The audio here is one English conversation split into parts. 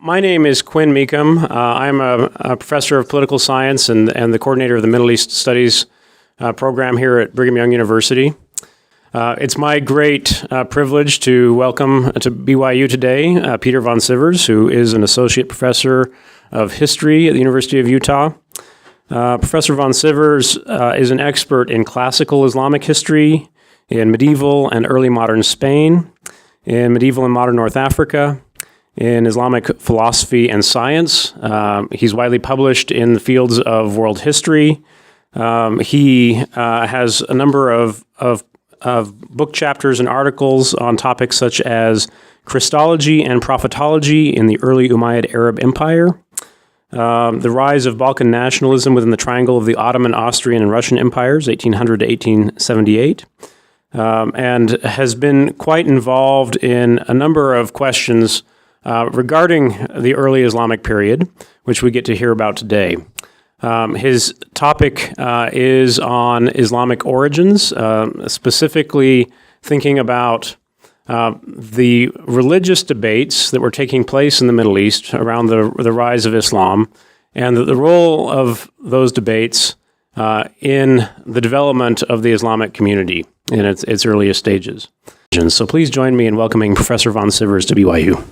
My name is Quinn Meekum. I'm a professor of political science and the coordinator of the Middle East Studies program here at Brigham Young University. It's my great privilege to welcome to BYU today Peter von Sivers, who is an associate professor of history at the University of Utah. Professor von Sivers is an expert in classical Islamic history, in medieval and early modern Spain, in medieval and modern North Africa, in Islamic philosophy and science. He's widely published in the fields of world history. He has a number of book chapters and articles on topics such as Christology and prophetology in the early Umayyad Arab Empire, the rise of Balkan nationalism within the triangle of the Ottoman, Austrian, and Russian empires, 1800 to 1878, and has been quite involved in a number of questions regarding the early Islamic period, which we get to hear about today. His topic is on Islamic origins, specifically thinking about the religious debates that were taking place in the Middle East around the rise of Islam, and the role of those debates in the development of the Islamic community in its earliest stages. So please join me in welcoming Professor von Sivers to BYU.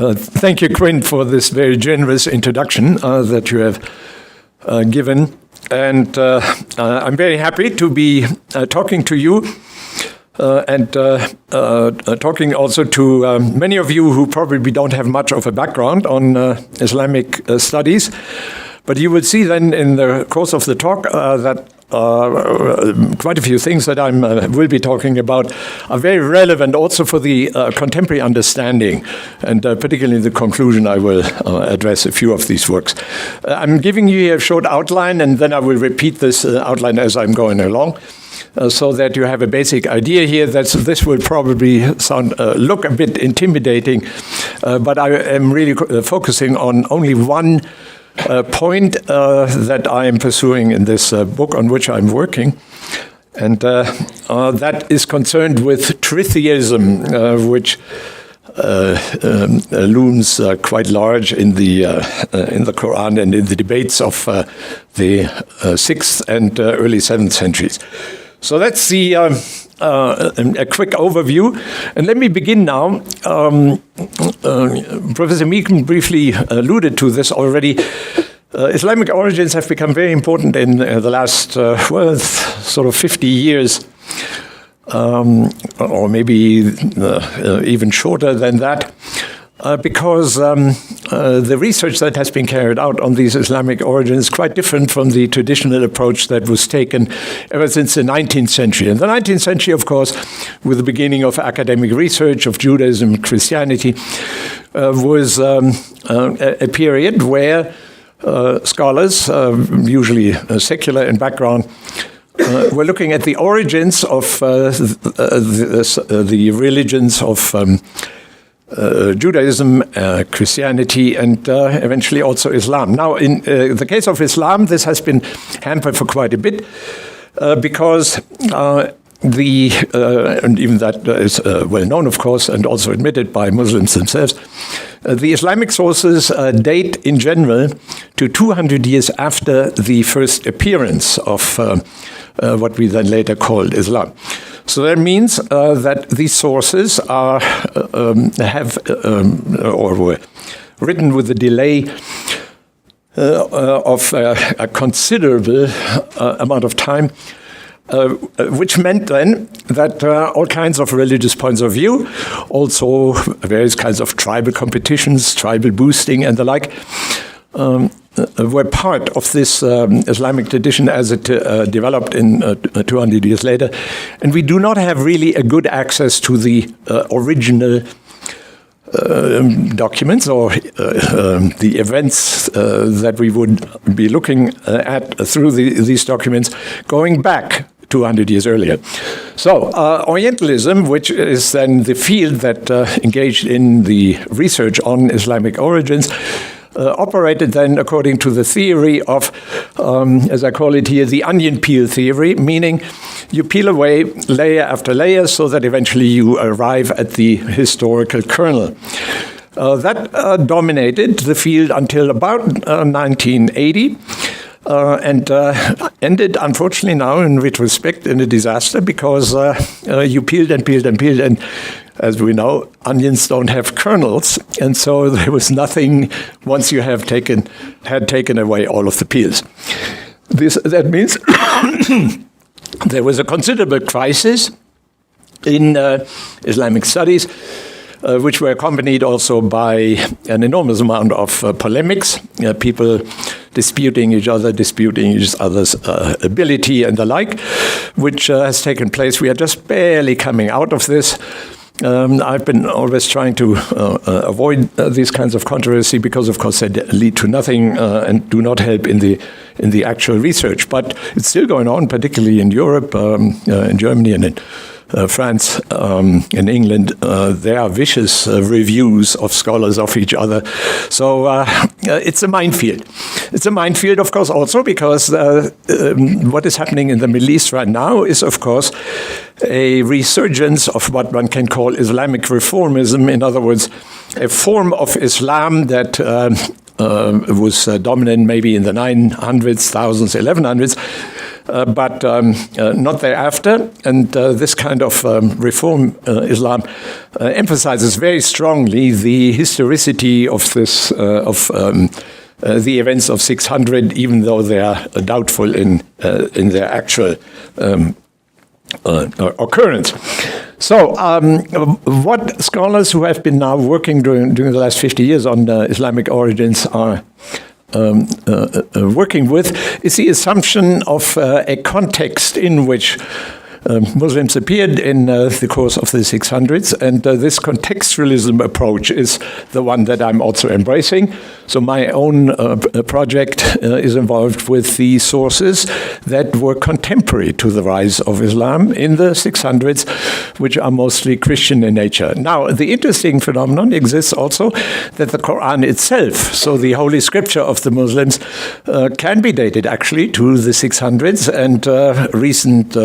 Thank you, Quinn, for this very generous introduction that you have given. And I'm very happy to be talking to you and talking also to many of you who probably don't have much of a background on Islamic studies. But you will see then in the course of the talk that quite a few things that I will be talking about are very relevant also for the contemporary understanding, and particularly the conclusion I will address a few of these works. I'm giving you a short outline, and then I will repeat this outline as I'm going along, so that you have a basic idea here. That this will probably look a bit intimidating, but I am really focusing on only one point that I am pursuing in this book on which I'm working, and that is concerned with tritheism, which looms quite large in the Quran and in the debates of the 6th and early 7th centuries. So that's the a quick overview. And let me begin now. Professor Meekum briefly alluded to this already. Islamic origins have become very important in the last, sort of 50 years, or maybe even shorter than that. Because the research that has been carried out on these Islamic origins is quite different from the traditional approach that was taken ever since the 19th century. In the 19th century, of course, with the beginning of academic research of Judaism and Christianity, was a period where scholars, usually secular in background, were looking at the origins of the religions of Judaism, Christianity, and eventually also Islam. Now, in the case of Islam, this has been hampered for quite a bit because and even that is well known, of course, and also admitted by Muslims themselves. The Islamic sources date in general to 200 years after the first appearance of what we then later called Islam. So that means that these sources are or were written with a delay of a considerable amount of time, which meant then that all kinds of religious points of view, also various kinds of tribal competitions, tribal boosting, and the like, were part of this Islamic tradition as it developed in 200 years later. And we do not have really a good access to the original documents or the events that we would be looking at through these documents going back 200 years earlier. So Orientalism, which is then the field that engaged in the research on Islamic origins, operated then according to the theory of, as I call it here, the onion peel theory, meaning you peel away layer after layer so that eventually you arrive at the historical kernel. That dominated the field until about 1980. And ended, unfortunately, now in retrospect in a disaster because you peeled and peeled and peeled, and as we know, onions don't have kernels, and so there was nothing once you had taken away all of the peels. That means there was a considerable crisis in Islamic studies, which were accompanied also by an enormous amount of polemics, people disputing each other's ability and the like, which has taken place. We are just barely coming out of this. I've been always trying to avoid these kinds of controversy because, of course, they lead to nothing and do not help in the actual research. But it's still going on, particularly in Europe, in Germany, and in France, in England. There are vicious reviews of scholars of each other. So it's a minefield. It's a minefield, of course, also because what is happening in the Middle East right now is, of course, a resurgence of what one can call Islamic reformism. In other words, a form of Islam that was dominant maybe in the 900s, 1000s, 1100s, but not thereafter. And this kind of reform Islam emphasizes very strongly the historicity of this the events of 600, even though they are doubtful in their actual occurrence. So, what scholars who have been now working during the last 50 years on Islamic origins are working with is the assumption of a context in which Muslims appeared in the course of the 600s, and this contextualism approach is the one that I'm also embracing. So my own project is involved with the sources that were contemporary to the rise of Islam in the 600s, which are mostly Christian in nature. Now, the interesting phenomenon exists also that the Quran itself, so the Holy Scripture of the Muslims, can be dated actually to the 600s, and recent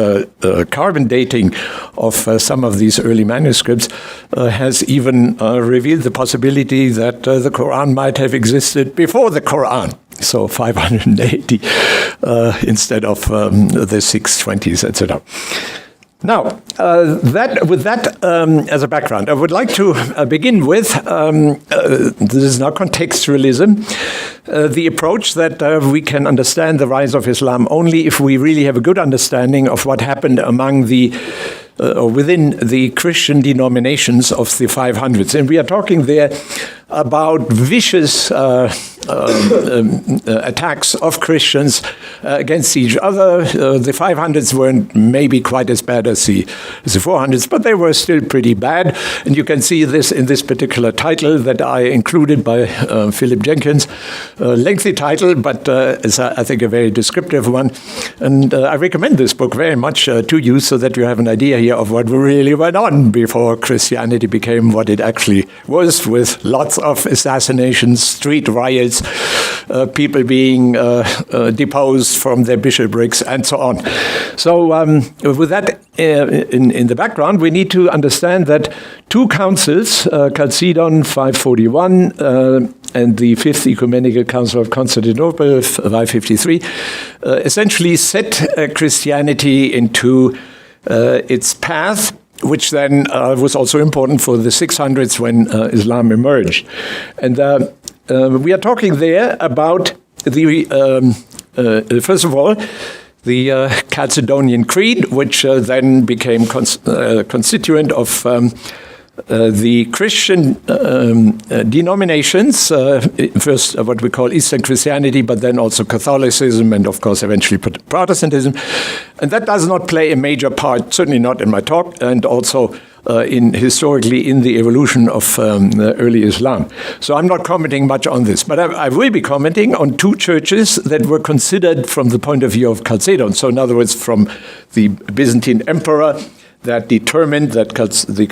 carbon dating of some of these early manuscripts has even revealed the possibility that the Quran might have existed before the Quran, so 580 instead of the 620s, etc. Now, with that as a background, I would like to begin with, this is now contextualism, the approach that we can understand the rise of Islam only if we really have a good understanding of what happened among the or within the Christian denominations of the 500s. And we are talking there about vicious attacks of Christians against each other. The 500s weren't maybe quite as bad as the 400s, but they were still pretty bad. And you can see this in this particular title that I included by Philip Jenkins. Lengthy title, but it's, I think, a very descriptive one. And I recommend this book very much to you so that you have an idea here of what really went on before Christianity became what it actually was, with lots of assassinations, street riots, people being deposed from their bishoprics, and so on. So with that in the background, we need to understand that two councils, Chalcedon 541 and the Fifth Ecumenical Council of Constantinople 553, essentially set Christianity into its path, which then was also important for the 600s when Islam emerged. And we are talking there about the, first of all, the Chalcedonian Creed, which then became constituent of the Christian denominations, first what we call Eastern Christianity, but then also Catholicism and, of course, eventually Protestantism. And that does not play a major part, certainly not in my talk, and also historically in the evolution of early Islam. So I'm not commenting much on this, but I will be commenting on two churches that were considered from the point of view of Chalcedon. So in other words, from the Byzantine emperor, that determined that the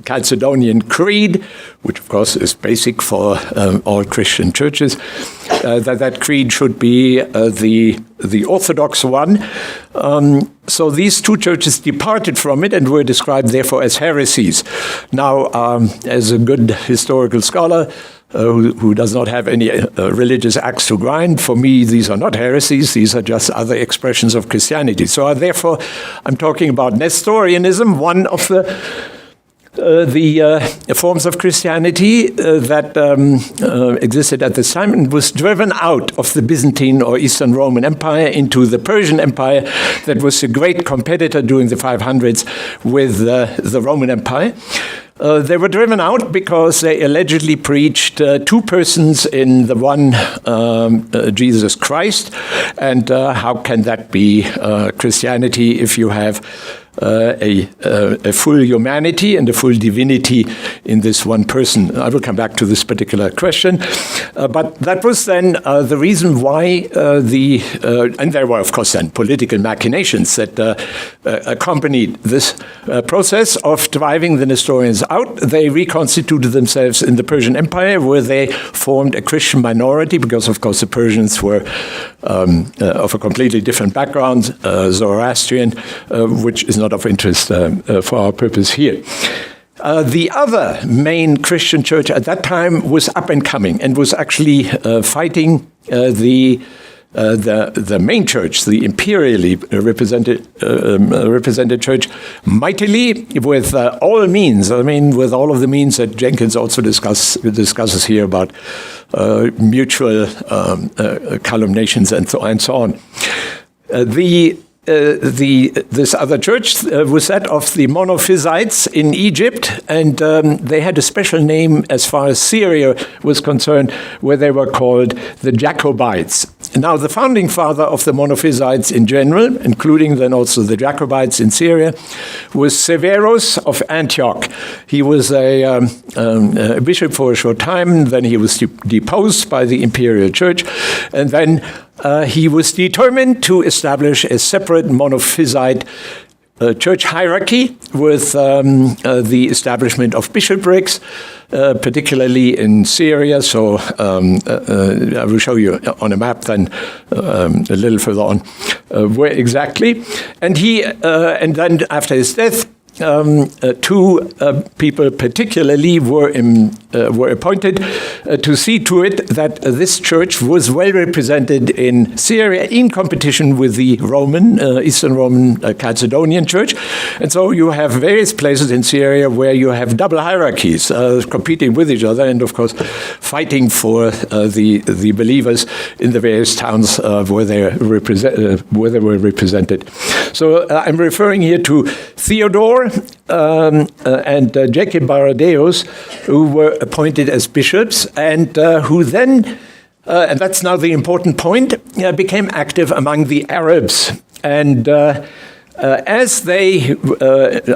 Chalcedonian Creed, which of course is basic for all Christian churches, that creed should be the Orthodox one. So these two churches departed from it and were described therefore as heresies. Now, as a good historical scholar, who does not have any religious axe to grind. For me, these are not heresies. These are just other expressions of Christianity. So therefore, I'm talking about Nestorianism, one of the forms of Christianity that existed at this time and was driven out of the Byzantine or Eastern Roman Empire into the Persian Empire that was a great competitor during the 500s with the Roman Empire. They were driven out because they allegedly preached two persons in the one Jesus Christ. And how can that be Christianity if you have a full humanity and a full divinity in this one person? I will come back to this particular question. But that was then the reason why and there were, of course, then political machinations that accompanied this process of driving the Nestorians out. They reconstituted themselves in the Persian Empire, where they formed a Christian minority, because, of course, the Persians were of a completely different background, Zoroastrian, which is not of interest for our purpose here. The other main Christian church at that time was up and coming and was actually fighting the main church, the imperially represented church, mightily with all means. I mean, with all of the means that Jenkins also discusses here about mutual calumniations and so on. This other church was that of the Monophysites in Egypt, and they had a special name as far as Syria was concerned, where they were called the Jacobites. Now, the founding father of the Monophysites in general, including then also the Jacobites in Syria, was Severus of Antioch. He was a bishop for a short time, then he was deposed by the imperial church, and then he was determined to establish a separate Monophysite church hierarchy with the establishment of bishoprics, particularly in Syria. So I will show you on a map then a little further on where exactly. And then after his death, two people particularly were appointed to see to it that this church was well represented in Syria in competition with the Eastern Roman Chalcedonian church. And so you have various places in Syria where you have double hierarchies competing with each other and, of course, fighting for the believers in the various towns where they were represented. So I'm referring here to Theodore and Jacob Baradeus, who were appointed as bishops, and who then, and that's now the important point, became active among the Arabs. And as they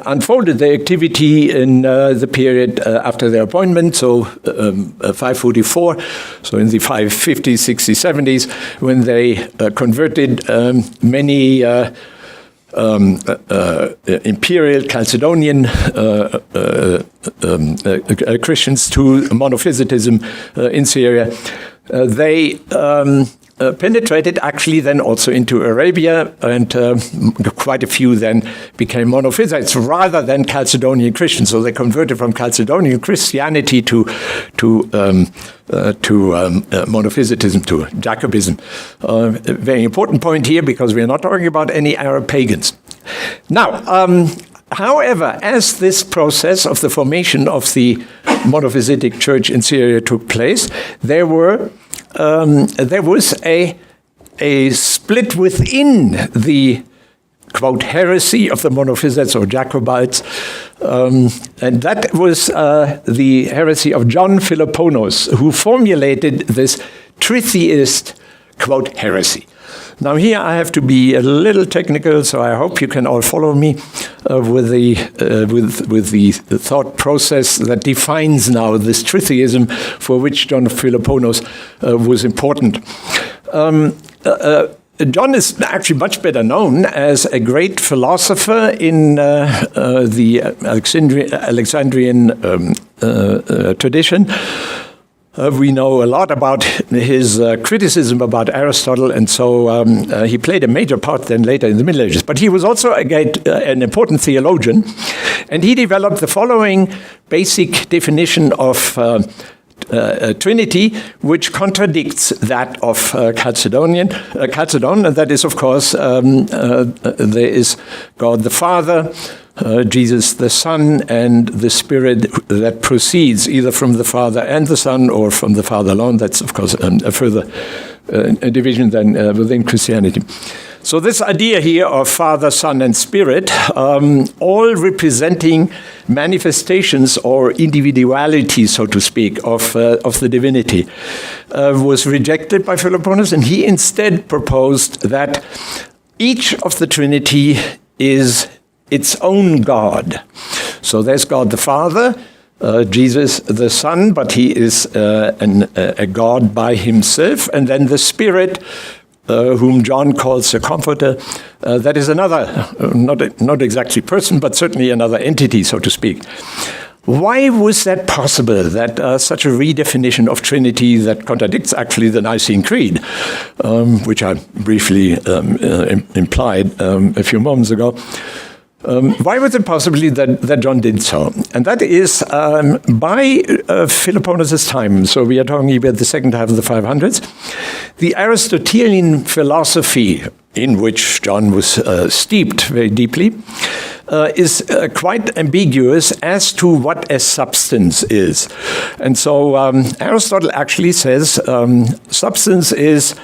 unfolded their activity in the period after their appointment, so 544, so in the 550s, 60s, 70s, when they converted many imperial Chalcedonian Christians to monophysitism in Syria, they penetrated actually then also into Arabia, and quite a few then became monophysites rather than Chalcedonian Christians. So they converted from Chalcedonian Christianity to monophysitism, to Jacobism. A very important point here, because we are not talking about any Arab pagans. Now, however, as this process of the formation of the monophysitic church in Syria took place, there was a split within the, quote, heresy of the Monophysites or Jacobites, and that was the heresy of John Philoponus, who formulated this tritheist, quote, heresy. Now here I have to be a little technical, so I hope you can all follow me with the thought process that defines now this tritheism for which John Philoponus was important. John is actually much better known as a great philosopher in the Alexandrian tradition. We know a lot about his criticism about Aristotle, and so he played a major part then later in the Middle Ages. But he was also an important theologian, and he developed the following basic definition of Trinity, which contradicts that of Chalcedon, and that is, of course, there is God the Father, Jesus the Son, and the Spirit that proceeds either from the Father and the Son or from the Father alone. That's, of course, a further division than within Christianity. So this idea here of Father, Son, and Spirit, all representing manifestations or individuality, so to speak, of the divinity, was rejected by Philoponus, and he instead proposed that each of the Trinity is its own God. So there's God the Father, Jesus the Son, but he is a God by himself, and then the Spirit, whom John calls a comforter, that is another, not exactly person, but certainly another entity, so to speak. Why was that possible, that such a redefinition of Trinity that contradicts actually the Nicene Creed, which I briefly implied a few moments ago? Why was it possibly that John did so? And that is by Philoponus' time, so we are talking about the second half of the 500s, the Aristotelian philosophy, in which John was steeped very deeply, is quite ambiguous as to what a substance is. And so Aristotle actually says substance is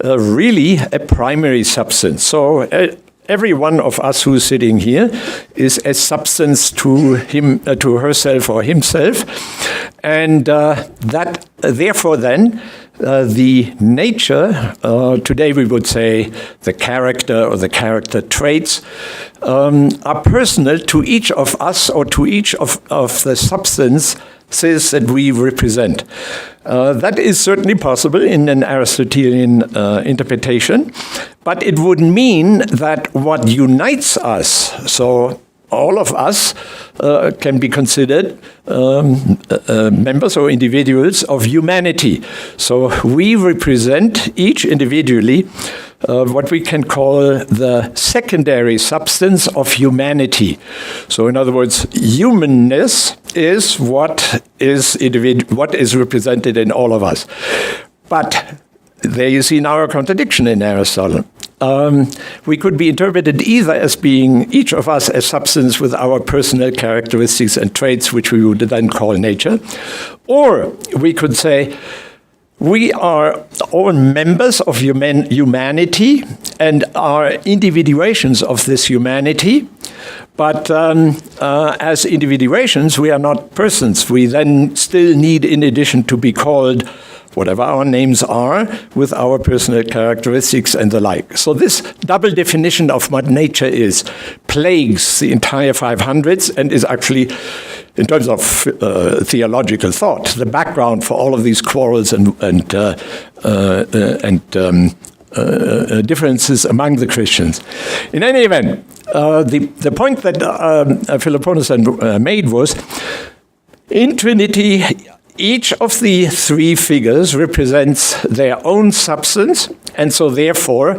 really a primary substance. So every one of us who's sitting here is a substance to him, to herself or himself, and that therefore then the nature, today we would say the character or the character traits, are personal to each of us or to each of the substances that we represent. That is certainly possible in an Aristotelian interpretation, but it would mean that what unites us, so all of us can be considered members or individuals of humanity. So we represent each individually what we can call the secondary substance of humanity. So in other words, humanness is what is represented in all of us. But there you see now a contradiction in Aristotle. We could be interpreted either as being each of us a substance with our personal characteristics and traits, which we would then call nature, or we could say we are all members of humanity and are individuations of this humanity, but as individuations, we are not persons. We then still need, in addition, to be called whatever our names are, with our personal characteristics and the like. So this double definition of what nature is plagues the entire 500s and is actually, in terms of theological thought, the background for all of these quarrels and differences among the Christians. In any event, the point that Philoponus made was, in Trinity, each of the three figures represents their own substance, and so therefore,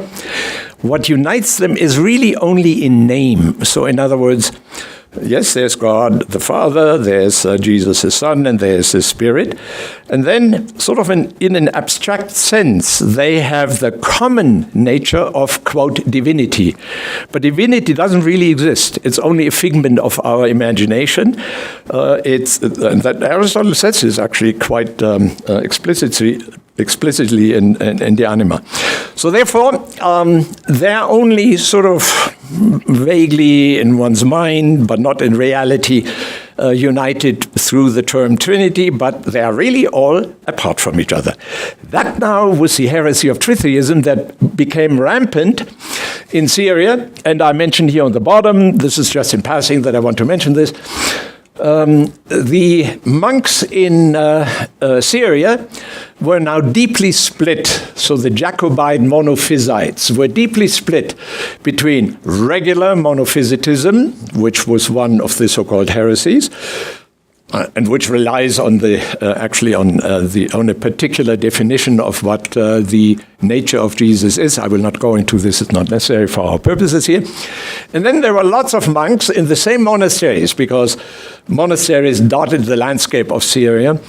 what unites them is really only in name. So in other words, yes, there's God the Father, there's Jesus the Son, and there's the Spirit. And then, sort of in an abstract sense, they have the common nature of, quote, divinity. But divinity doesn't really exist. It's only a figment of our imagination. And that Aristotle says is actually quite explicitly in the Anima. So therefore, they're only sort of vaguely in one's mind, but not in reality, united through the term Trinity, but they are really all apart from each other. That now was the heresy of tritheism that became rampant in Syria, and I mentioned here on the bottom, this is just in passing that I want to mention this, the monks in Syria were now deeply split. So the Jacobite monophysites were deeply split between regular monophysitism, which was one of the so-called heresies, and which relies on on a particular definition of what the nature of Jesus is. I will not go into this; it's not necessary for our purposes here. And then there were lots of monks in the same monasteries, because monasteries dotted the landscape of Syria,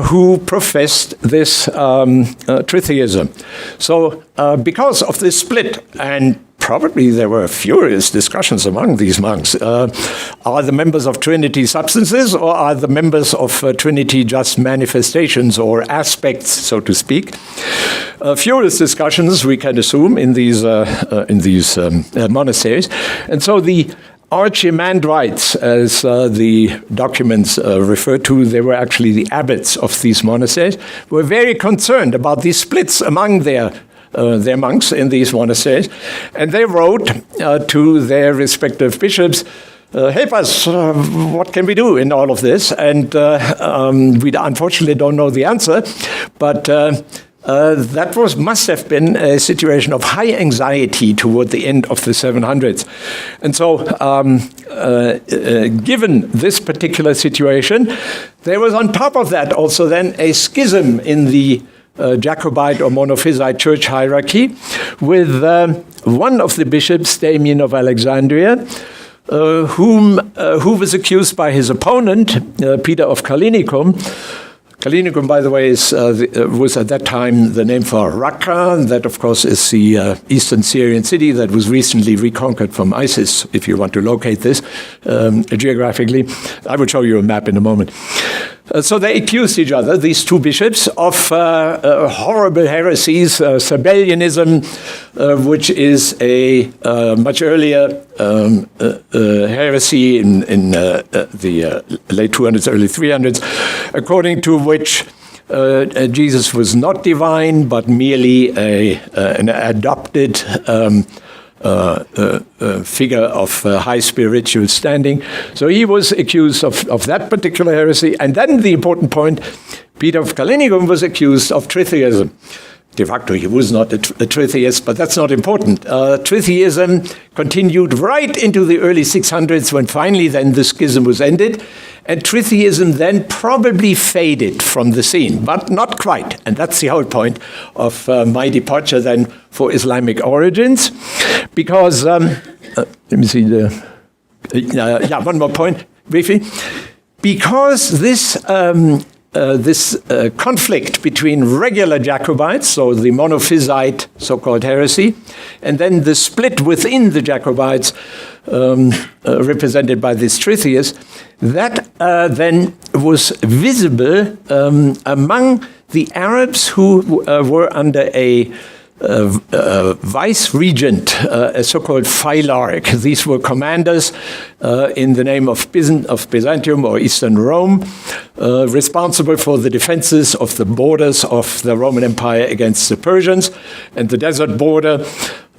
who professed this tritheism. So, because of this split, and probably there were furious discussions among these monks. Are the members of Trinity substances, or are the members of Trinity just manifestations or aspects, so to speak? Furious discussions, we can assume, in these monasteries. And so the Archimandrites, as the documents refer to, they were actually the abbots of these monasteries, were very concerned about these splits among their monks in these monasteries, and they wrote to their respective bishops, help us, what can we do in all of this? And we unfortunately don't know the answer, but that must have been a situation of high anxiety toward the end of the 700s. And so, given this particular situation, there was on top of that also then a schism in the Jacobite or Monophysite church hierarchy, with one of the bishops, Damien of Alexandria, who was accused by his opponent, Peter of Callinicum. Callinicum, by the way, was at that time the name for Raqqa. That, of course, is the eastern Syrian city that was recently reconquered from ISIS, if you want to locate this geographically. I will show you a map in a moment. So they accused each other, these two bishops, of horrible heresies, Sabellianism, which is a much earlier heresy in the late 200s, early 300s, according to which Jesus was not divine, but merely an adopted figure of high spiritual standing. So he was accused of that particular heresy. And then the important point, Peter of Callinicum was accused of tritheism. De facto, he was not a tritheist, but that's not important. Tritheism continued right into the early 600s, when finally then the schism was ended. And tritheism then probably faded from the scene, but not quite. And that's the whole point of my departure then for Islamic origins. Because, let me see one more point, briefly. Because this conflict between regular Jacobites, so the monophysite so-called heresy, and then the split within the Jacobites, represented by this tritheists, that then was visible among the Arabs who were under a vice-regent, a so-called phylarch. These were commanders in the name of Byzantium or Eastern Rome, responsible for the defenses of the borders of the Roman Empire against the Persians. And the desert border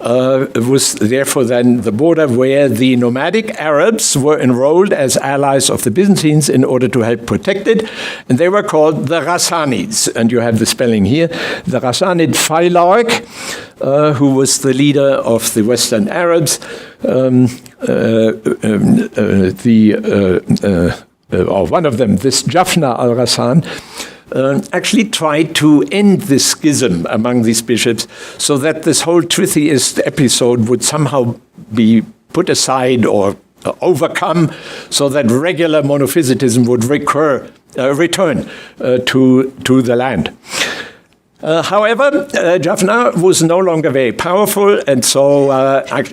was therefore then the border where the nomadic Arabs were enrolled as allies of the Byzantines in order to help protect it. And they were called the Ghassanids. And you have the spelling here. The Ghassanid phylarch, who was the leader of the Western Arabs, or one of them, this Jaffna al-Ghassan, actually tried to end this schism among these bishops so that this whole tritheist episode would somehow be put aside or overcome, so that regular monophysitism would return to the land. However, Jaffna was no longer very powerful, and so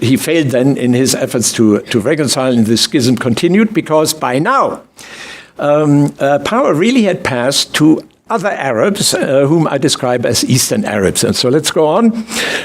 he failed then in his efforts to reconcile, and the schism continued, because by now power really had passed to other Arabs, whom I describe as Eastern Arabs. And so let's go on.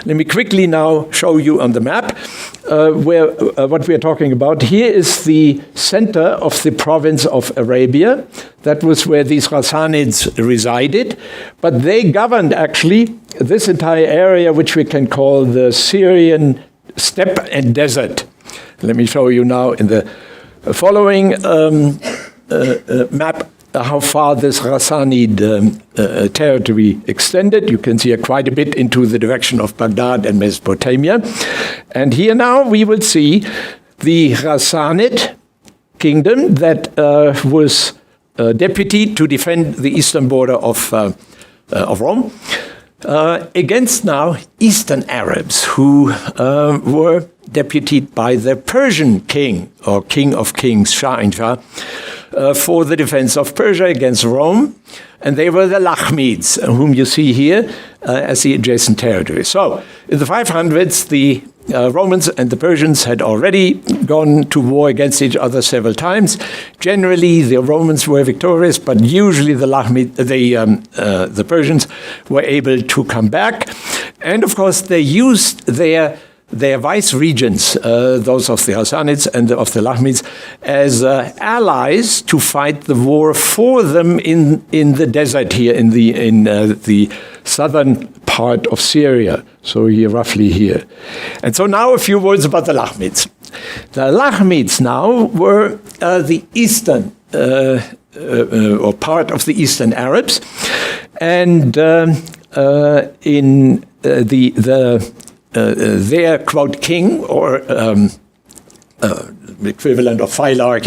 Let me quickly now show you on the map what we are talking about. Here is the center of the province of Arabia. That was where these Ghassanids resided. But they governed actually this entire area, which we can call the Syrian steppe and desert. Let me show you now in the following. map how far this Ghassanid territory extended. You can see quite a bit into the direction of Baghdad and Mesopotamia. And here now we will see the Ghassanid kingdom that was deputy to defend the eastern border of Rome against now Eastern Arabs who were deputied by the Persian king, or king of kings, Shah, for the defense of Persia against Rome. And they were the Lakhmids, whom you see here as the adjacent territory. So in the 500s, the Romans and the Persians had already gone to war against each other several times. Generally, the Romans were victorious, but usually the Persians were able to come back. And of course, they used their vice regents, those of the Ghassanids and of the Lakhmids, as allies to fight the war for them in the desert here, in the southern part of Syria. So here, roughly here. And so now a few words about the Lakhmids. The Lakhmids now were the eastern, or part of the Eastern Arabs, and in their, quote, king, or equivalent of Phylarch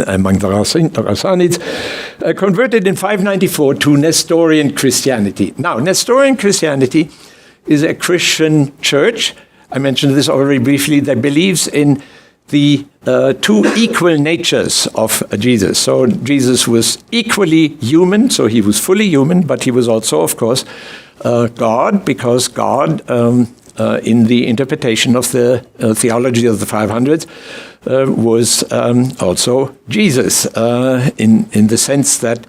among the Ghassanids, converted in 594 to Nestorian Christianity. Now, Nestorian Christianity is a Christian church. I mentioned this already briefly, that believes in the two equal natures of Jesus. So Jesus was equally human, so he was fully human, but he was also, of course, God, because God, in the interpretation of the theology of the 500s, was also Jesus, in the sense that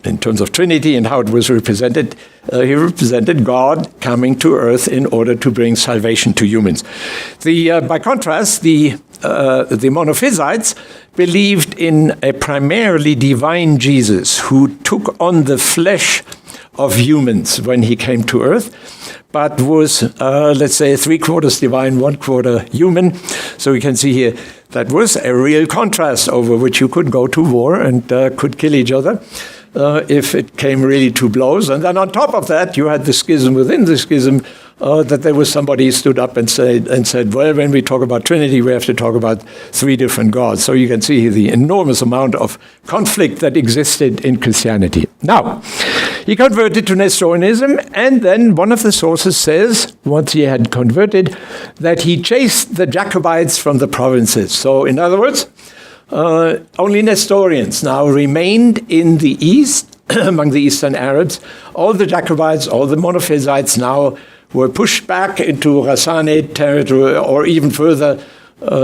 in terms of Trinity and how it was represented, he represented God coming to earth in order to bring salvation to humans. By contrast, the Monophysites believed in a primarily divine Jesus who took on the flesh of humans when he came to earth, but was, let's say, 3/4 divine, 1/4 human. So we can see here that was a real contrast over which you could go to war and could kill each other if it came really to blows. And then on top of that, you had the schism within the schism, that there was somebody who stood up and said, well, when we talk about Trinity, we have to talk about three different gods. So you can see the enormous amount of conflict that existed in Christianity. Now, he converted to Nestorianism, and then one of the sources says, once he had converted, that he chased the Jacobites from the provinces. So, in other words, only Nestorians now remained in the east, among the Eastern Arabs. All the Jacobites, all the Monophysites now were pushed back into Ghassanid territory, or even further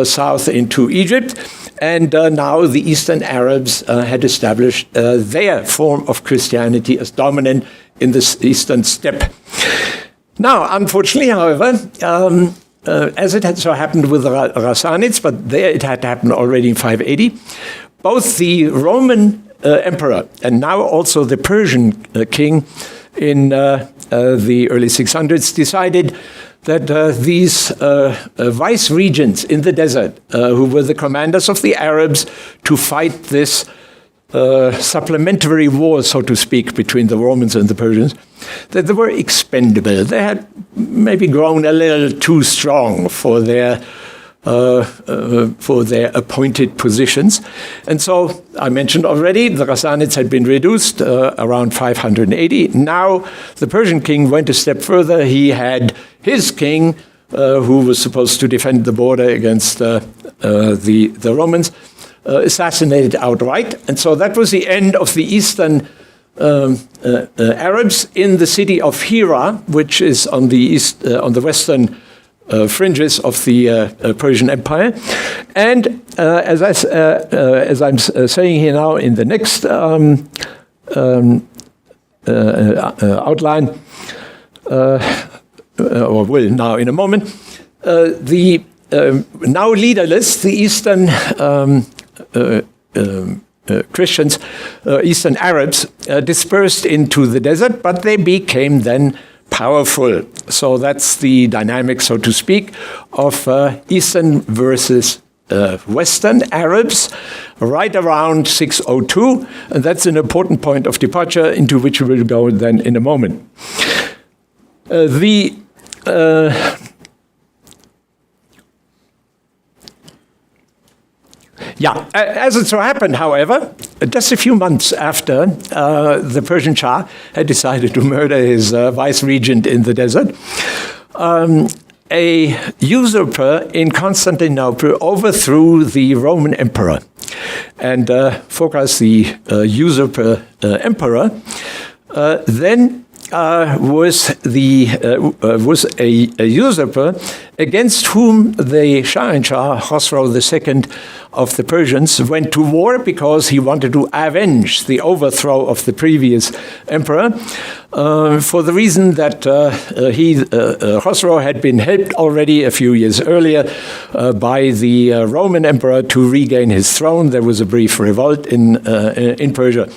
south into Egypt. And now the Eastern Arabs had established their form of Christianity as dominant in the Eastern steppe. Now, unfortunately, however, as it had so happened with the Ghassanids, but there it had happened already in 580, both the Roman emperor and now also the Persian king in the early 600s decided that these vice regents in the desert, who were the commanders of the Arabs to fight this supplementary war, so to speak, between the Romans and the Persians, that they were expendable. They had maybe grown a little too strong for their appointed positions. And so, I mentioned already, the Ghassanids had been reduced around 580. Now, the Persian king went a step further. He had his king, who was supposed to defend the border against the Romans, assassinated outright. And so that was the end of the Eastern Arabs in the city of Hira, which is on the western fringes of the Persian Empire. And as I'm saying here now in the next outline, or will now in a moment, the now leaderless, the Eastern Christians, Eastern Arabs, dispersed into the desert, but they became then powerful. So that's the dynamic, so to speak, of Eastern versus Western Arabs right around 602, and that's an important point of departure into which we will go then in a moment. As it so happened, however, just a few months after the Persian Shah had decided to murder his vice-regent in the desert, a usurper in Constantinople overthrew the Roman emperor. And Phocas, the usurper emperor, then was a usurper against whom the Shah Khosrow II of the Persians went to war because he wanted to avenge the overthrow of the previous emperor, for the reason that Khosrow had been helped already a few years earlier by the Roman emperor to regain his throne. There was a brief revolt in Persia.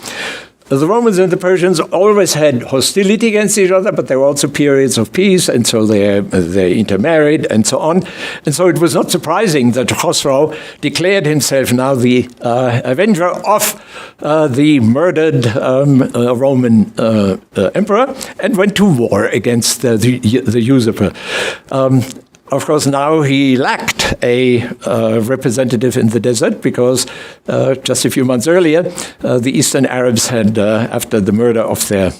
The Romans and the Persians always had hostility against each other, but there were also periods of peace, and so they intermarried and so on. And so it was not surprising that Khosrow declared himself now the avenger of the murdered Roman emperor and went to war against the usurper. Of course, now he lacked a representative in the desert because just a few months earlier, the Eastern Arabs had, after the murder of their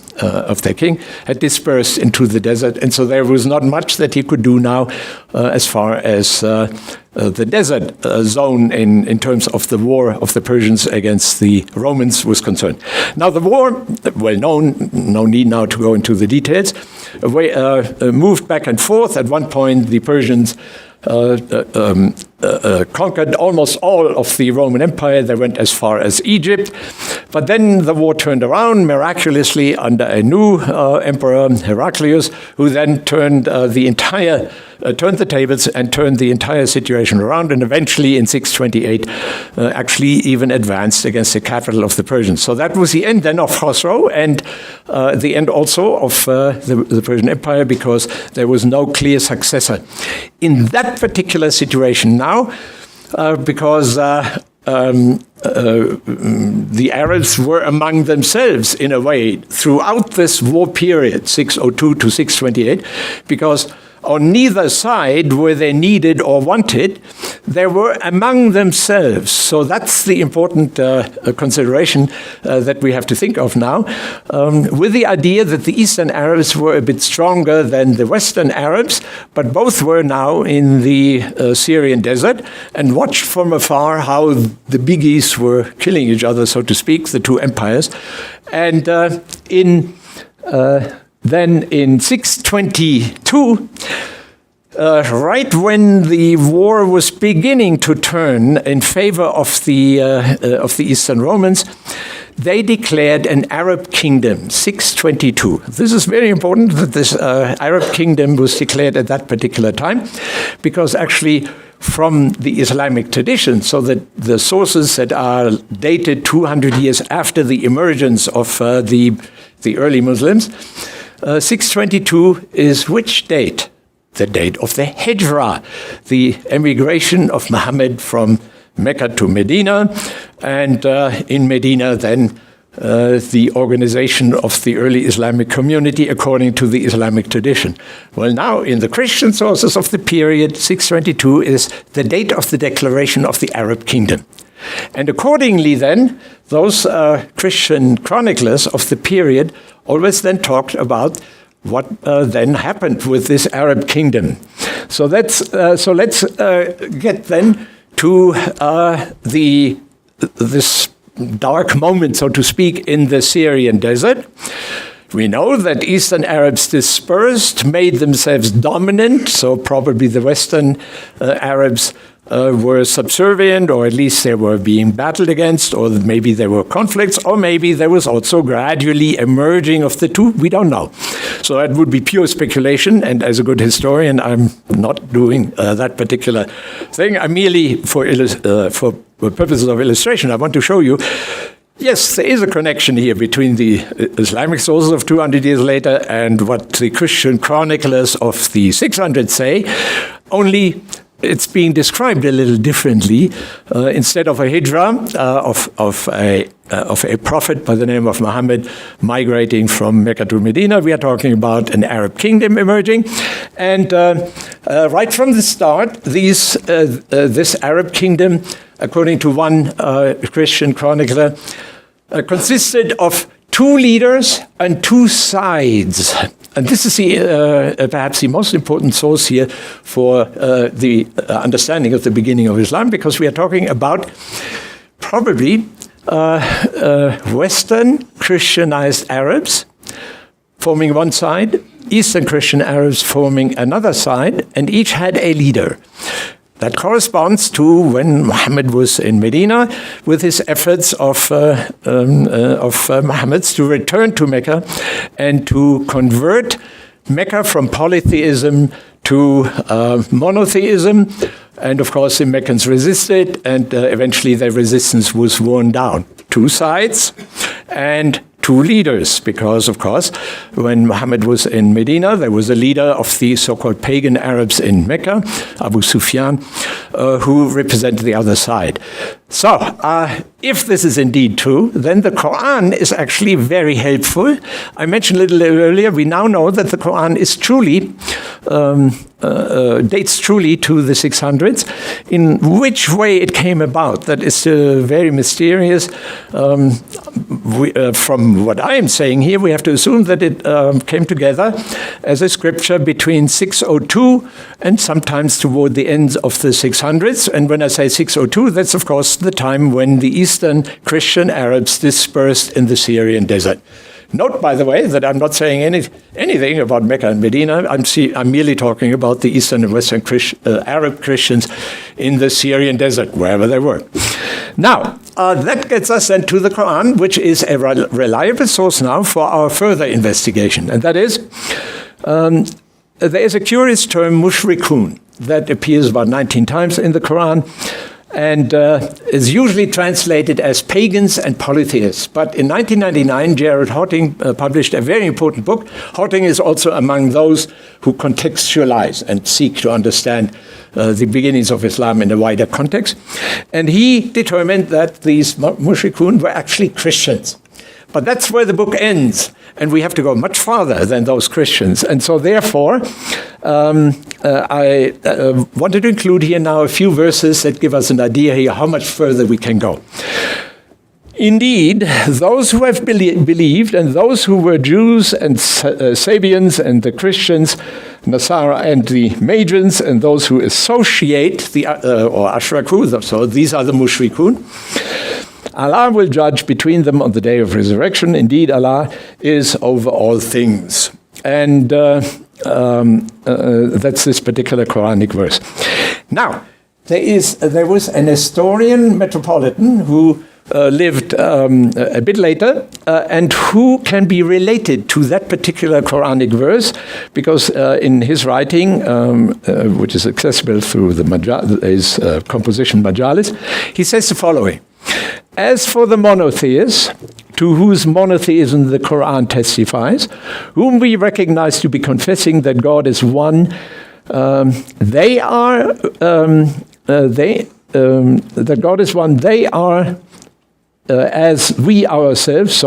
king, had dispersed into the desert, and so there was not much that he could do now as far as the desert zone in terms of the war of the Persians against the Romans was concerned. Now the war, well known, no need now to go into the details, moved back and forth. At one point the Persians conquered almost all of the Roman Empire. They went as far as Egypt. But then the war turned around miraculously under a new emperor, Heraclius, who then turned turned the tables and turned the entire situation around, and eventually in 628 actually even advanced against the capital of the Persians. So that was the end then of Khosrow, and the end also of the Persian Empire, because there was no clear successor. In that particular situation now, because the Arabs were among themselves in a way throughout this war period, 602 to 628, because on neither side were they needed or wanted. They were among themselves. So that's the important consideration that we have to think of now, with the idea that the Eastern Arabs were a bit stronger than the Western Arabs, but both were now in the Syrian desert and watched from afar how the biggies were killing each other, so to speak, the two empires. And then in 622, right when the war was beginning to turn in favor of the Eastern Romans, they declared an Arab kingdom, 622. This is very important that this Arab kingdom was declared at that particular time, because actually from the Islamic tradition, so that the sources that are dated 200 years after the emergence of the early Muslims, 622 is which date? The date of the Hijrah, the emigration of Muhammad from Mecca to Medina, and in Medina then the organization of the early Islamic community according to the Islamic tradition. Well, now in the Christian sources of the period, 622 is the date of the declaration of the Arab kingdom. And accordingly then, those Christian chroniclers of the period always then talked about what then happened with this Arab kingdom. So let's get then to this dark moment, so to speak, in the Syrian desert. We know that Eastern Arabs dispersed, made themselves dominant, so probably the Western Arabs were subservient, or at least they were being battled against, or maybe there were conflicts, or maybe there was also gradually emerging of the two. We don't know. So that would be pure speculation, and as a good historian, I'm not doing that particular thing. I'm merely, for purposes of illustration, I want to show you, yes, there is a connection here between the Islamic sources of 200 years later and what the Christian chroniclers of the 600s say, only it's being described a little differently. Instead of a hijra of a prophet by the name of Muhammad migrating from Mecca to Medina, we are talking about an Arab kingdom emerging. And right from the start, this Arab kingdom, according to one Christian chronicler, consisted of two leaders and two sides. And this is perhaps the most important source here for the understanding of the beginning of Islam, because we are talking about probably Western Christianized Arabs forming one side, Eastern Christian Arabs forming another side, and each had a leader. That corresponds to when Muhammad was in Medina with his efforts of Muhammad's to return to Mecca and to convert Mecca from polytheism to monotheism. And of course, the Meccans resisted, and eventually their resistance was worn down. Two sides and two leaders, because, of course, when Muhammad was in Medina, there was a leader of the so-called pagan Arabs in Mecca, Abu Sufyan, who represented the other side. So, if this is indeed true, then the Quran is actually very helpful. I mentioned a little earlier, we now know that the Quran is truly, dates truly to the 600s. In which way it came about, that is still very mysterious. From what I am saying here, we have to assume that it came together as a scripture between 602 and sometimes toward the end of the 600s. And when I say 602, that's of course the time when the Eastern Christian Arabs dispersed in the Syrian desert. Note, by the way, that I'm not saying anything about Mecca and Medina. I'm merely talking about the Eastern and Western Arab Christians in the Syrian desert, wherever they were. Now, that gets us then to the Quran, which is a reliable source now for our further investigation. And that is, there is a curious term, mushrikun, that appears about 19 times in the Quran, and is usually translated as pagans and polytheists. But in 1999, Gerald Hotting published a very important book. Hotting is also among those who contextualize and seek to understand the beginnings of Islam in a wider context. And he determined that these mushrikun were actually Christians. But that's where the book ends, and we have to go much farther than those Christians. And so therefore, I wanted to include here now a few verses that give us an idea here how much further we can go. Indeed, those who have believed, and those who were Jews and Sabians and the Christians, Nasara and the Magians, and those who associate the or Ashraku, so these are the mushrikun, Allah will judge between them on the day of resurrection. Indeed, Allah is over all things. And that's this particular Quranic verse. Now, there was an Nestorian metropolitan who lived a bit later and who can be related to that particular Quranic verse, because in his writing, which is accessible through his composition Majalis, he says the following: as for the monotheists, to whose monotheism the Quran testifies, whom we recognize to be confessing that God is one, that God is one, they are, as we ourselves,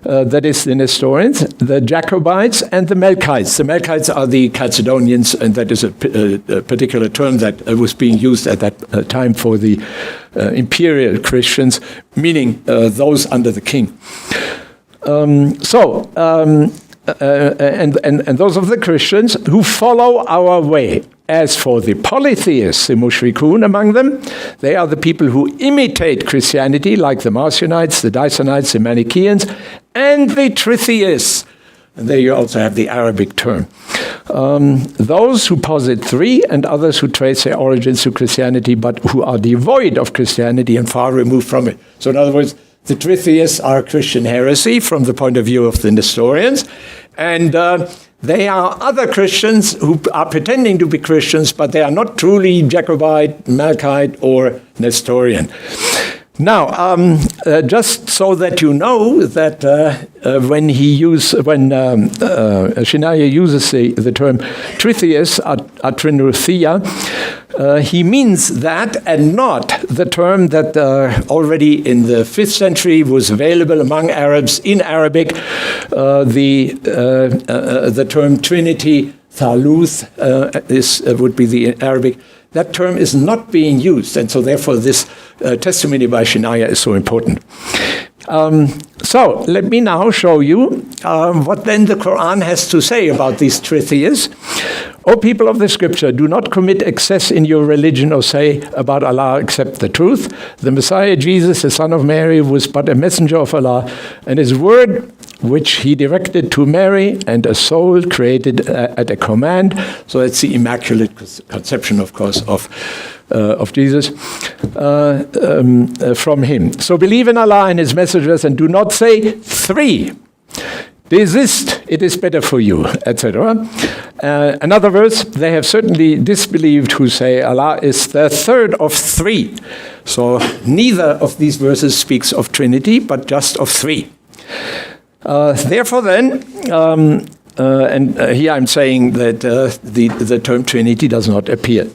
that is the Nestorians, the Jacobites, and the Melkites. The Melkites are the Chalcedonians, and that is a particular term that was being used at that time for the imperial Christians, meaning those under the king. And those of the Christians who follow our way. As for the polytheists, the mushrikun among them, they are the people who imitate Christianity, like the Marcionites, the Dysonites, the Manichaeans, and the Tritheists. And there you also have the Arabic term. Those who posit three, and others who trace their origins to Christianity, but who are devoid of Christianity and far removed from it. So in other words, the Tritheists are Christian heresy from the point of view of the Nestorians, and they are other Christians who are pretending to be Christians, but they are not truly Jacobite, Melkite, or Nestorian. Now, just so that you know that when Shinaya uses the term Tritheists, Atrinuthia, he means that and not the term that already in the 5th century was available among Arabs in Arabic, the term Trinity, Thaluth, would be the Arabic. That term is not being used, and so therefore this testimony by Shania is so important. So let me now show you what then the Quran has to say about these tritheists. O people of the Scripture, do not commit excess in your religion or say about Allah except the truth. The Messiah Jesus, the son of Mary, was but a messenger of Allah, and his word which he directed to Mary, and a soul created at a command. So it's the Immaculate Conception, of course, of Jesus from him. So believe in Allah and his messengers, and do not say 3. Desist, it is better for you, etc. Another verse, they have certainly disbelieved who say Allah is the third of 3. So neither of these verses speaks of Trinity, but just of 3. Therefore then, and here I'm saying that the term Trinity does not appear.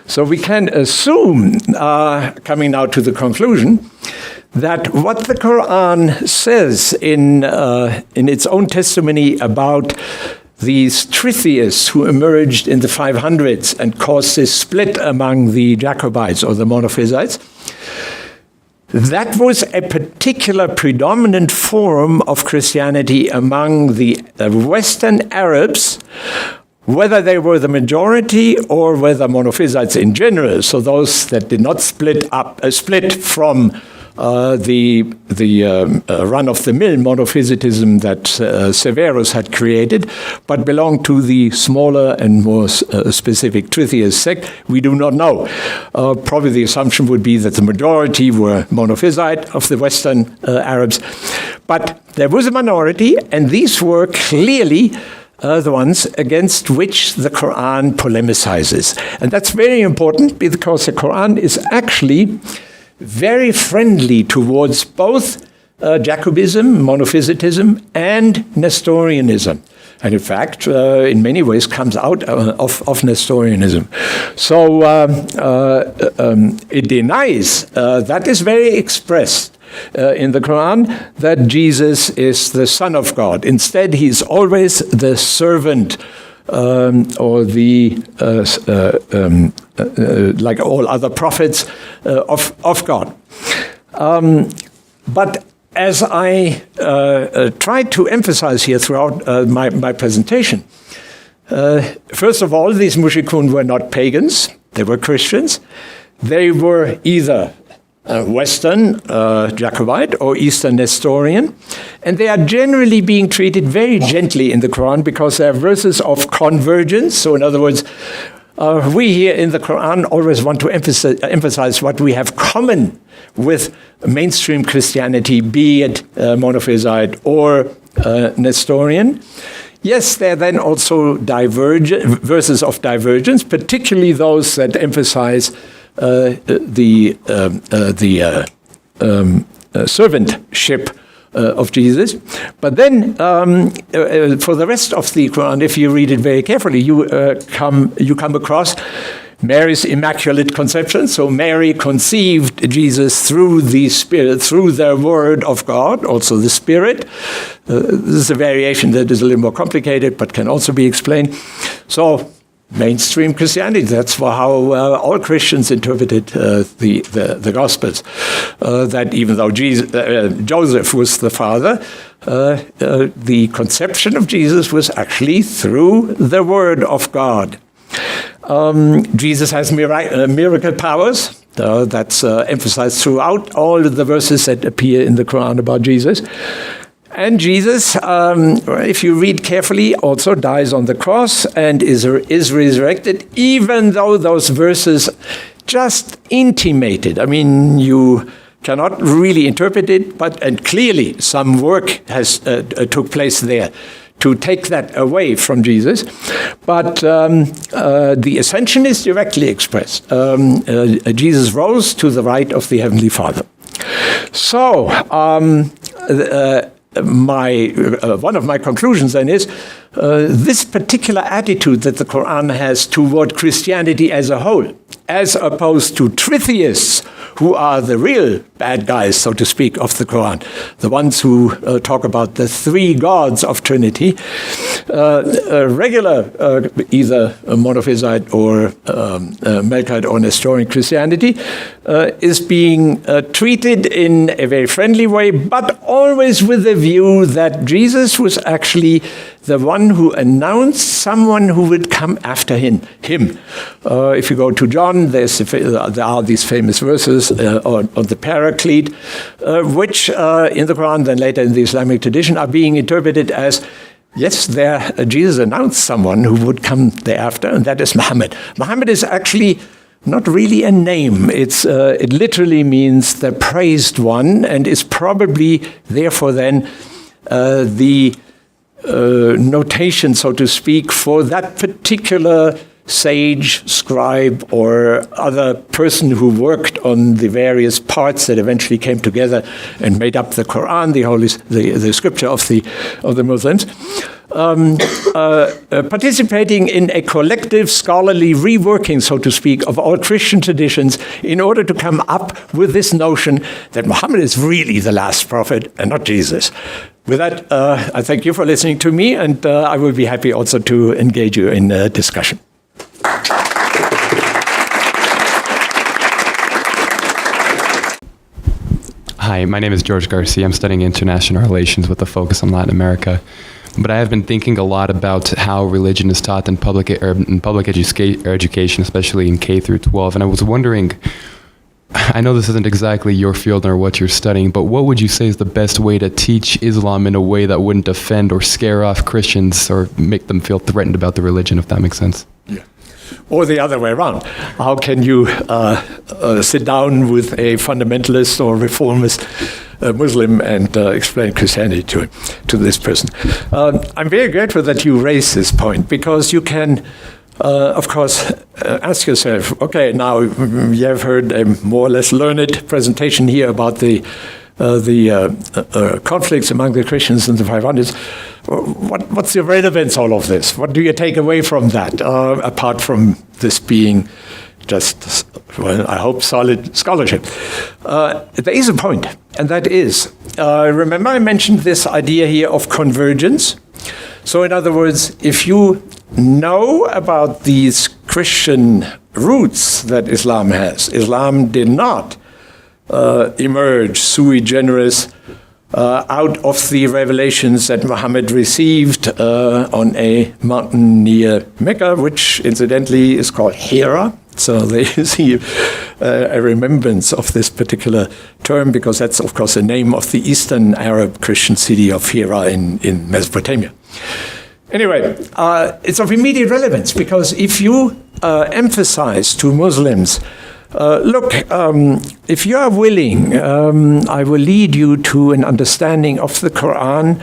So we can assume, coming now to the conclusion, that what the Quran says in its own testimony about these tritheists who emerged in the 500s and caused this split among the Jacobites or the Monophysites, that was a particular predominant form of Christianity among the Western Arabs, whether they were the majority or whether Monophysites in general, so those that did not split from the run-of-the-mill monophysitism that Severus had created, but belonged to the smaller and more specific tritheist sect. We do not know. Probably the assumption would be that the majority were Monophysite of the Western Arabs. But there was a minority, and these were clearly the ones against which the Quran polemicizes. And that's very important because the Quran is actually very friendly towards both Jacobism, Monophysitism, and Nestorianism. And in fact, in many ways comes out of Nestorianism. So it denies, that is very expressed in the Quran, that Jesus is the Son of God. Instead, he's always the servant or the like all other prophets of God. But as I tried to emphasize here throughout my presentation, first of all, these mushrikun were not pagans, they were Christians. They were either Western Jacobite or Eastern Nestorian, and they are generally being treated very gently in the Quran because they are verses of convergence. So in other words, we here in the Quran always want to emphasize what we have common with mainstream Christianity, be it Monophysite or Nestorian. Yes, there are then also verses of divergence, particularly those that emphasize the servantship of Jesus. But then, for the rest of the Quran, if you read it very carefully, you come across Mary's Immaculate Conception. So Mary conceived Jesus through the Spirit, through the Word of God, also the Spirit. This is a variation that is a little more complicated, but can also be explained. So mainstream Christianity, that's how all Christians interpreted the Gospels. That even though Joseph was the father, the conception of Jesus was actually through the Word of God. Jesus has miracle powers. That's emphasized throughout all of the verses that appear in the Quran about Jesus. And Jesus, if you read carefully, also dies on the cross and is resurrected, even though those verses just intimated. I mean, you cannot really interpret it, and clearly some work has took place there to take that away from Jesus. But the ascension is directly expressed. Jesus rose to the right of the Heavenly Father. So, one of my conclusions then is this particular attitude that the Quran has toward Christianity as a whole, as opposed to tritheists, who are the real bad guys, so to speak, of the Quran, the ones who talk about the three gods of Trinity. Regular, either Monophysite or Melkite or Nestorian Christianity is being treated in a very friendly way, but always with the view that Jesus was actually the one who announced someone who would come after him. If you go to John, there are these famous verses on the Paraclete, which in the Quran, then later in the Islamic tradition, are being interpreted as, yes, Jesus announced someone who would come thereafter, and that is Muhammad. Muhammad is actually not really a name. It literally means the praised one, and is probably, therefore, then the notation, so to speak, for that particular sage, scribe, or other person who worked on the various parts that eventually came together and made up the Quran, the scripture of the Muslims, participating in a collective scholarly reworking, so to speak, of all Christian traditions in order to come up with this notion that Muhammad is really the last prophet and not Jesus. With that, I thank you for listening to me, and I will be happy also to engage you in a discussion. Hi, my name is George Garcia. I'm studying international relations with a focus on Latin America. But I have been thinking a lot about how religion is taught in public education, especially in K through 12. And I was wondering, I know this isn't exactly your field or what you're studying, but what would you say is the best way to teach Islam in a way that wouldn't offend or scare off Christians or make them feel threatened about the religion, if that makes sense? Yeah. Or the other way around. How can you sit down with a fundamentalist or reformist Muslim and explain Christianity to this person? I'm very grateful that you raised this point, because you can, of course, ask yourself, okay, now you have heard a more or less learned presentation here about the conflicts among the Christians in the 500s. What's the relevance of all of this? What do you take away from that, apart from this being just, well, I hope, solid scholarship? There is a point, and that is, remember I mentioned this idea here of convergence? So in other words, if you know about these Christian roots that Islam has, Islam did not emerge sui generis out of the revelations that Muhammad received on a mountain near Mecca, which incidentally is called Hira. So there is a remembrance of this particular term, because that's, of course, the name of the Eastern Arab Christian city of Hira in Mesopotamia. Anyway, it's of immediate relevance, because if you emphasize to Muslims, look, if you are willing, I will lead you to an understanding of the Quran,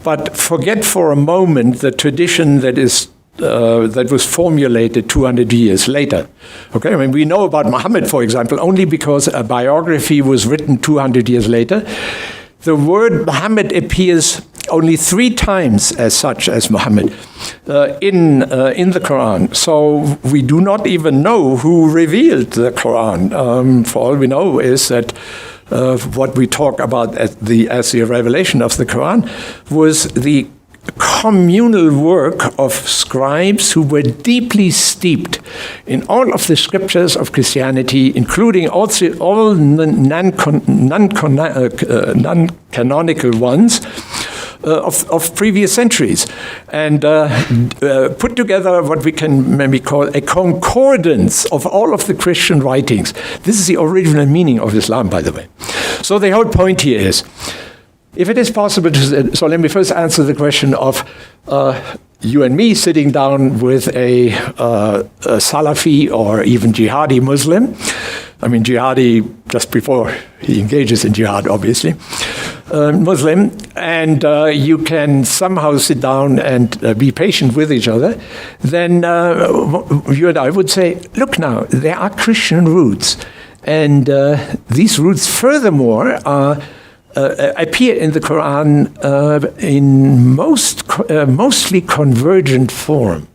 but forget for a moment the tradition that was formulated 200 years later. Okay, I mean, we know about Muhammad, for example, only because a biography was written 200 years later. The word Muhammad appears only 3 times as such as Muhammad in the Quran. So we do not even know who revealed the Quran. For all we know is that what we talk about as the revelation of the Quran was the communal work of scribes who were deeply steeped in all of the scriptures of Christianity, including also all non-canonical ones of previous centuries, and put together what we can maybe call a concordance of all of the Christian writings. This is the original meaning of Islam, by the way. So the whole point here is, if it is possible to, so let me first answer the question of you and me sitting down with a Salafi or even jihadi Muslim. I mean, jihadi just before he engages in jihad, obviously. Muslim, and you can somehow sit down and be patient with each other, then you and I would say, look now, there are Christian roots. And these roots, furthermore, appear in the Quran in mostly convergent form.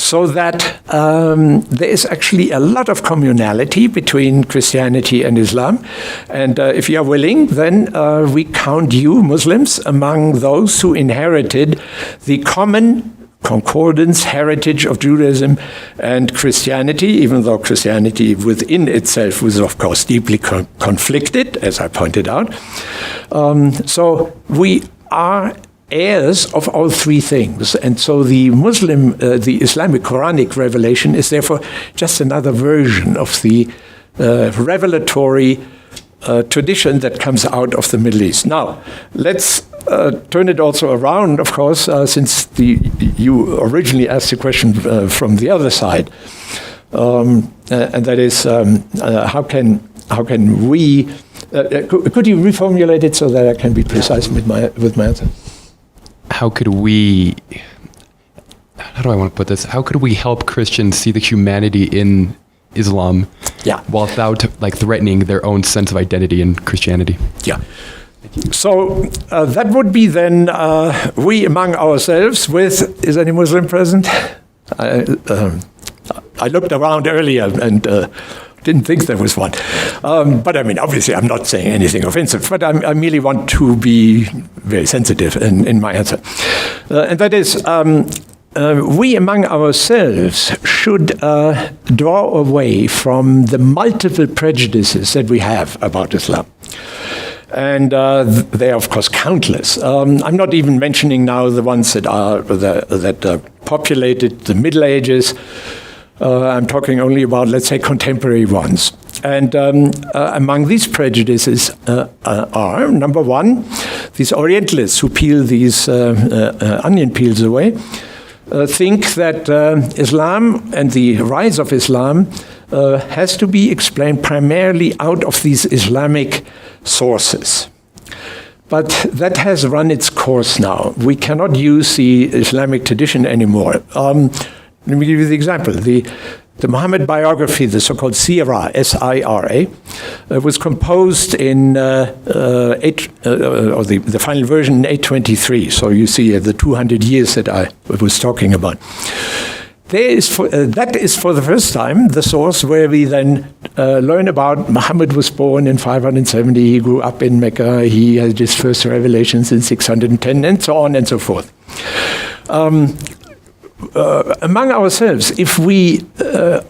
so that there is actually a lot of communality between Christianity and Islam. And if you are willing, then we count you, Muslims, among those who inherited the common concordance heritage of Judaism and Christianity, even though Christianity within itself was, of course, deeply conflicted, as I pointed out. So we are heirs of all three things. And so the Islamic Quranic revelation is therefore just another version of the revelatory tradition that comes out of the Middle East. Now, let's turn it also around, of course, since you originally asked the question from the other side, and that is how can we? Could you reformulate it so that I can be precise with my answer? How could we? How do I want to put this? How could we help Christians see the humanity in Islam, without threatening their own sense of identity in Christianity? Yeah. So that would be then we among ourselves with, is any Muslim present? I looked around earlier and didn't think there was one. But I mean, obviously I'm not saying anything offensive, but I merely want to be very sensitive in my answer. And that is, we among ourselves should draw away from the multiple prejudices that we have about Islam. And they are, of course, countless. I'm not even mentioning now the ones that populated the Middle Ages. I'm talking only about, let's say, contemporary ones. And among these prejudices are, number one, these Orientalists who peel these onion peels away, think that Islam and the rise of Islam has to be explained primarily out of these Islamic sources. But that has run its course now. We cannot use the Islamic tradition anymore. Let me give you the example. The Muhammad biography, the so-called Sira, S-I-R-A, was composed in the final version in 823. So you see the 200 years that I was talking about. That is for the first time the source where we then learn about Muhammad was born in 570, he grew up in Mecca, he had his first revelations in 610, and so on and so forth. Among ourselves, if we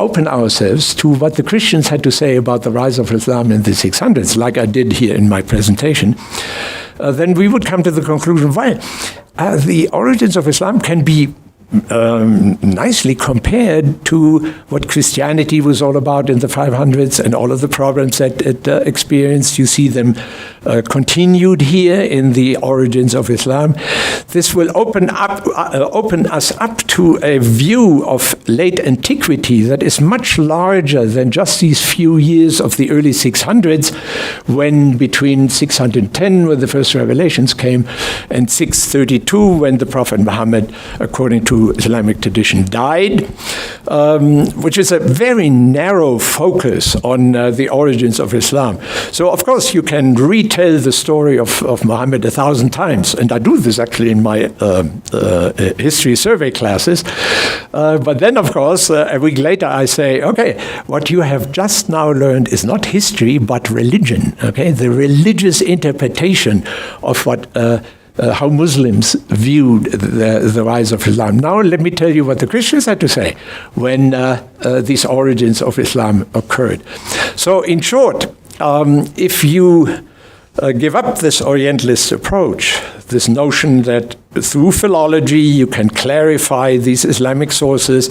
open ourselves to what the Christians had to say about the rise of Islam in the 600s, like I did here in my presentation, then we would come to the conclusion, the origins of Islam can be nicely compared to what Christianity was all about in the 500s and all of the problems that it experienced. You see them continued here in the origins of Islam. This will open us up to a view of late antiquity that is much larger than just these few years of the early 600s, when between 610, when the first revelations came, and 632, when the Prophet Muhammad, according to Islamic tradition, died, which is a very narrow focus on the origins of Islam. So, of course, you can retell the story of Muhammad 1,000 times, and I do this actually in my history survey classes. But then, of course, a week later I say, okay, what you have just now learned is not history, but religion, okay? The religious interpretation of what how Muslims viewed the rise of Islam. Now let me tell you what the Christians had to say when these origins of Islam occurred. So in short, if you give up this Orientalist approach, this notion that through philology you can clarify these Islamic sources,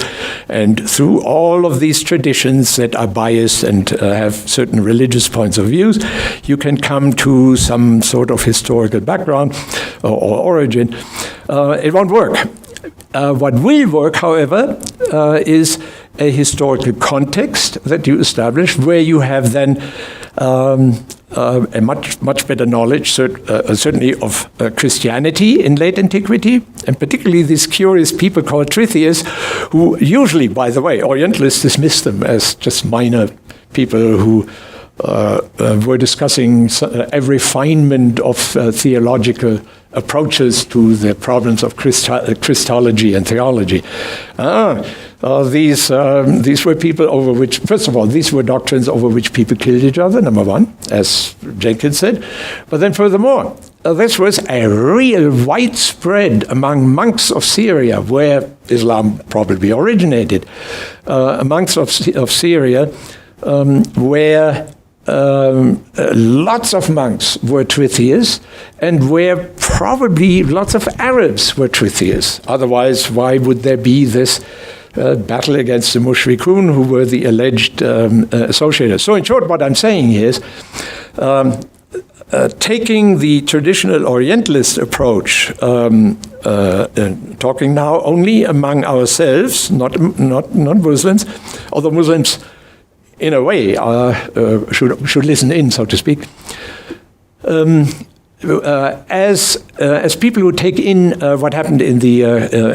and through all of these traditions that are biased and have certain religious points of views, you can come to some sort of historical background or origin, it won't work. What will work, however, is a historical context that you establish, where you have then a much better knowledge, certainly of Christianity in late antiquity, and particularly these curious people called Trithias, who usually, by the way, Orientalists dismiss them as just minor people who were discussing a refinement of theological approaches to the problems of Christology and theology. These were people over which, first of all, these were doctrines over which people killed each other, number one, as Jenkins said. But then furthermore, this was a real widespread among monks of Syria, where Islam probably originated. Monks of Syria, where lots of monks were true theists, and where probably lots of Arabs were true theists. Otherwise, why would there be this battle against the mushrikun, who were the alleged associators? So in short, what I'm saying is, taking the traditional Orientalist approach, talking now only among ourselves, not Muslims, although Muslims in a way should listen in, so to speak. As people who take in what happened in the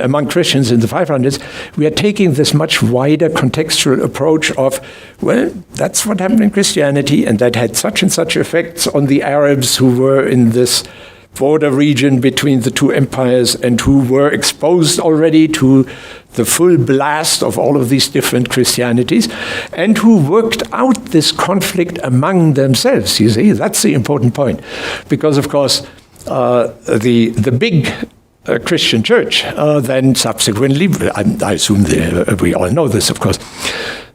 among Christians in the 500s, we are taking this much wider contextual approach of, well, that's what happened in Christianity, and that had such and such effects on the Arabs who were in this border region between the two empires and who were exposed already to the full blast of all of these different Christianities, and who worked out this conflict among themselves. You see, that's the important point. Because, of course, the big Christian church then subsequently, I assume we all know this, of course,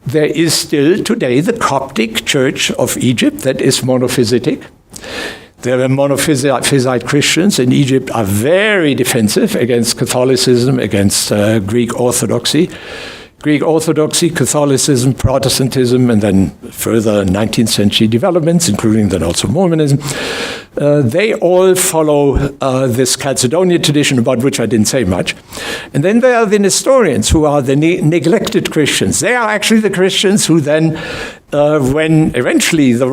there is still today the Coptic Church of Egypt that is monophysitic. The monophysite Christians in Egypt are very defensive against Catholicism, against Greek Orthodoxy. Greek Orthodoxy, Catholicism, Protestantism, and then further 19th century developments, including then also Mormonism. They all follow this Chalcedonian tradition, about which I didn't say much. And then there are the Nestorians, who are the neglected Christians. They are actually the Christians who then, when eventually the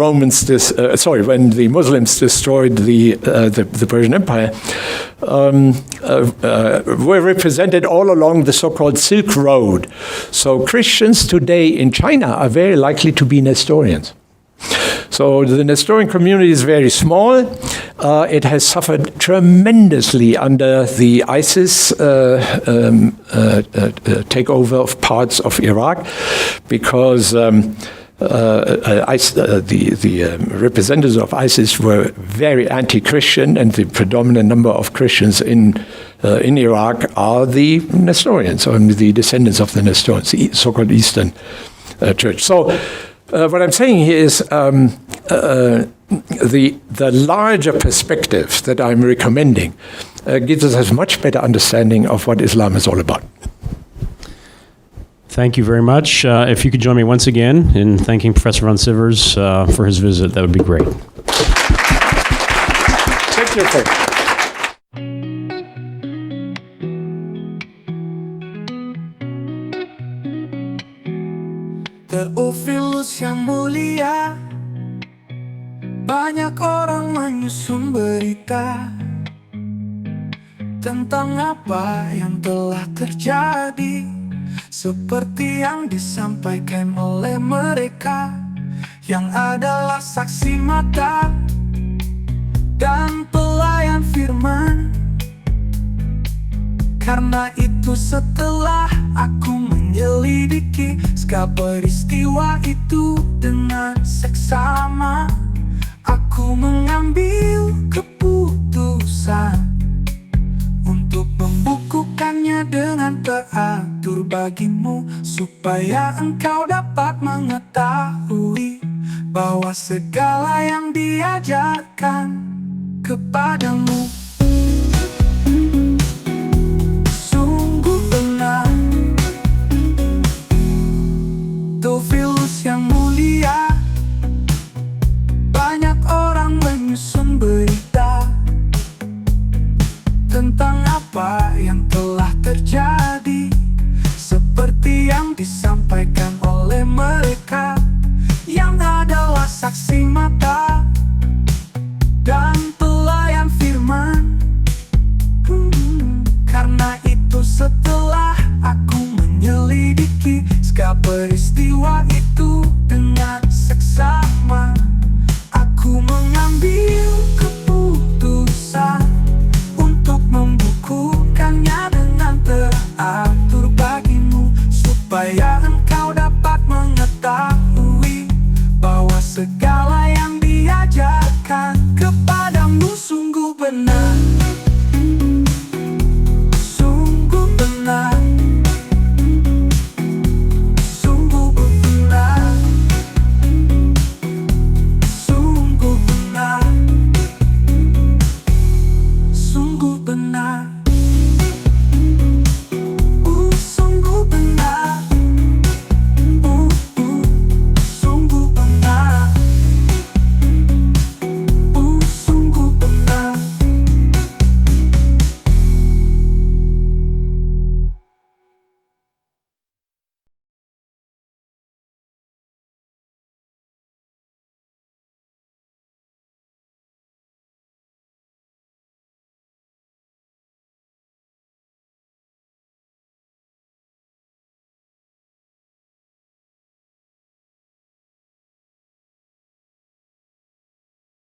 when the Muslims destroyed the Persian Empire, were represented all along the so-called Silk Road. So Christians today in China are very likely to be Nestorians. So the Nestorian community is very small. It has suffered tremendously under the ISIS takeover of parts of Iraq, because the representatives of ISIS were very anti-Christian, and the predominant number of Christians in Iraq are the Nestorians, or the descendants of the Nestorians, the so-called Eastern Church. So what I'm saying here is the larger perspective that I'm recommending gives us a much better understanding of what Islam is all about. Thank you very much. If you could join me once again in thanking Professor von Sivers for his visit, that would be great. Thank you. Teofilus yang mulia, banyak orang menyusun berita tentang apa yang telah terjadi, seperti yang disampaikan oleh mereka yang adalah saksi mata dan pelayan firman. Karena itu setelah aku menyelidiki segala peristiwa itu dengan seksama, aku mengambil keputusan untuk membukukannya dengan teratur bagimu, supaya engkau dapat mengetahui bahwa segala yang diajarkan kepadamu sungguh benar. Teofilus yang mulia, banyak orang menyusun berita tentang apa yang telah terjadi, seperti yang disampaikan oleh mereka yang adalah saksi mata dan pelayan firman. Karena itu setelah aku menyelidiki segala peristiwa itu dengan seksama, aku mengambil keputusan